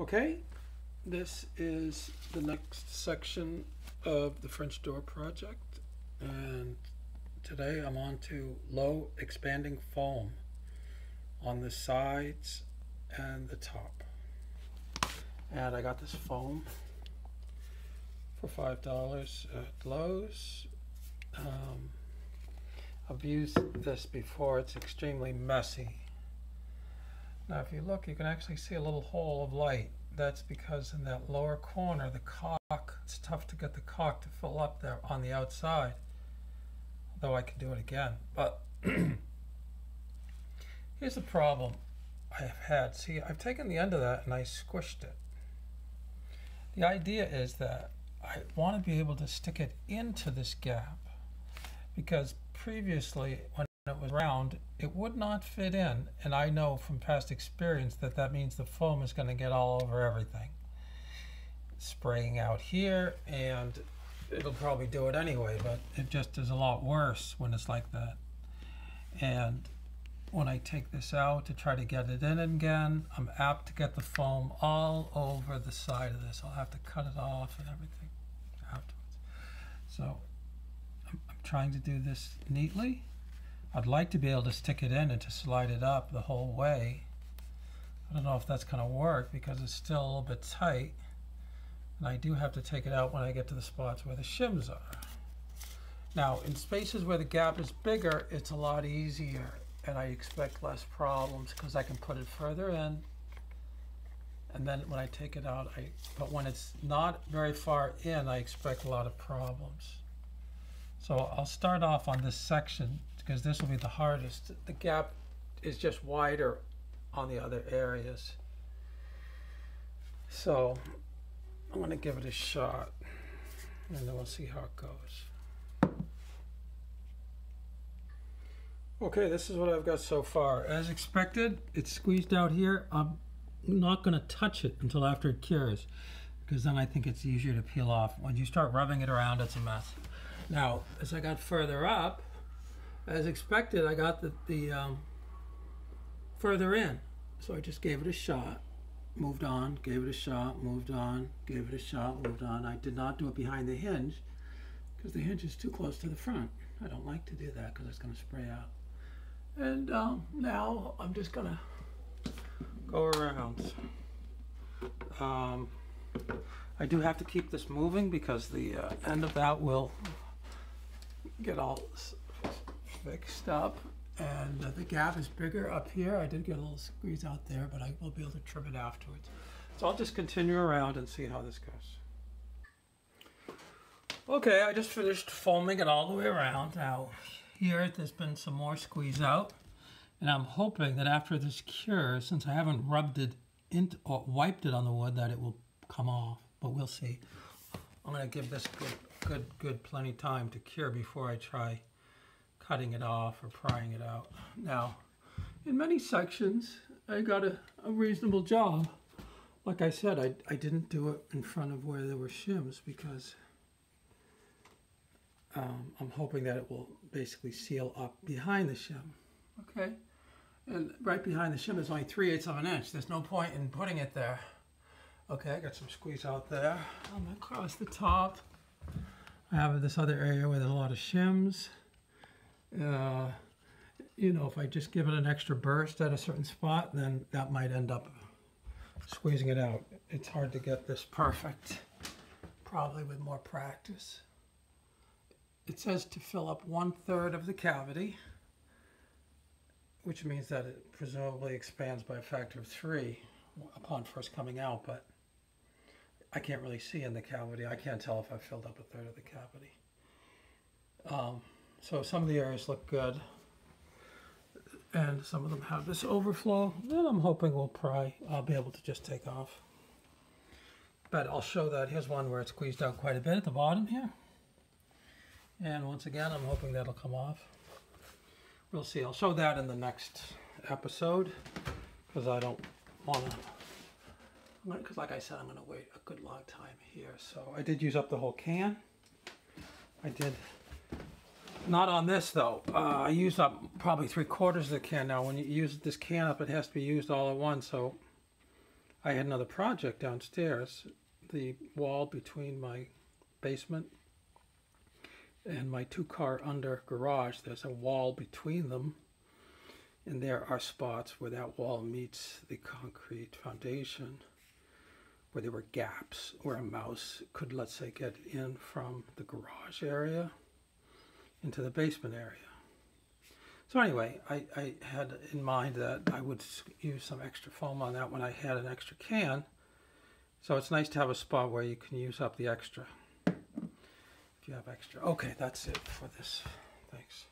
Okay, this is the next section of the French door project, and today I'm on to low expanding foam on the sides and the top. And I got this foam for $5 at Lowe's. I've used this before. It's extremely messy. Now if you look, you can actually see a little hole of light. That's because in that lower corner, the caulk, it's tough to get the caulk to fill up there on the outside. Although I can do it again. But here's the problem I have had. See, I've taken the end of that and I squished it. The idea is that I want to be able to stick it into this gap, because previously when it was round, it would not fit in, and I know from past experience that that means the foam is going to get all over everything. Spraying out here, and it'll probably do it anyway, but it just is a lot worse when it's like that. And when I take this out to try to get it in again, I'm apt to get the foam all over the side of this. I'll have to cut it off and everything afterwards. So I'm trying to do this neatly. I'd like to be able to stick it in and to slide it up the whole way. I don't know if that's going to work because it's still a little bit tight. And I do have to take it out when I get to the spots where the shims are. Now, in spaces where the gap is bigger, it's a lot easier. And I expect less problems because I can put it further in. And then when I take it out, but when it's not very far in, I expect a lot of problems. So I'll start off on this section because this will be the hardest. The gap is just wider on the other areas. So I'm going to give it a shot and then we'll see how it goes. Okay, this is what I've got so far. As expected, it's squeezed out here. I'm not going to touch it until after it cures, because then I think it's easier to peel off. When you start rubbing it around, it's a mess. Now, as I got further up, as expected, I got the further in. So I just gave it a shot, moved on, gave it a shot, moved on, gave it a shot, moved on. I did not do it behind the hinge because the hinge is too close to the front. I don't like to do that because it's going to spray out. And now I'm just going to go around. I do have to keep this moving because the end of that will get all fixed up, and the gap is bigger up here. I did get a little squeeze out there, but I will be able to trim it afterwards. So I'll just continue around and see how this goes. Okay, I just finished foaming it all the way around. Now here there's been some more squeeze out, and I'm hoping that after this cures, since I haven't rubbed it into or wiped it on the wood, that it will come off, but we'll see. I'm going to give this good plenty time to cure before I try cutting it off or prying it out. Now, in many sections, I got a reasonable job. Like I said, I didn't do it in front of where there were shims because I'm hoping that it will basically seal up behind the shim. Okay, and right behind the shim is only 3/8 of an inch. There's no point in putting it there. Okay, I got some squeeze out there. I'm across the top. I have this other area where there's a lot of shims. You know, if I just give it an extra burst at a certain spot, then that might end up squeezing it out. It's hard to get this perfect, probably with more practice. It says to fill up 1/3 of the cavity, which means that it presumably expands by a factor of 3 upon first coming out, but I can't really see in the cavity. I can't tell if I've filled up 1/3 of the cavity. So some of the areas look good, and some of them have this overflow that I'm hoping I'll be able to just take off. But I'll show that. Here's one where it squeezed out quite a bit at the bottom here. And once again, I'm hoping that'll come off. We'll see. I'll show that in the next episode because I don't want to, because like I said, I'm going to wait a good long time here. So I did use up the whole can. I did. Not on this though. I used up probably 3/4 of the can. Now when you use this can up, it has to be used all at once. So I had another project downstairs. The wall between my basement and my two-car under garage, there's a wall between them. And there are spots where that wall meets the concrete foundation, where there were gaps where a mouse could, let's say, get in from the garage area into the basement area. So anyway, I had in mind that I would use some extra foam on that when I had an extra can. So it's nice to have a spot where you can use up the extra, if you have extra. Okay, that's it for this. Thanks.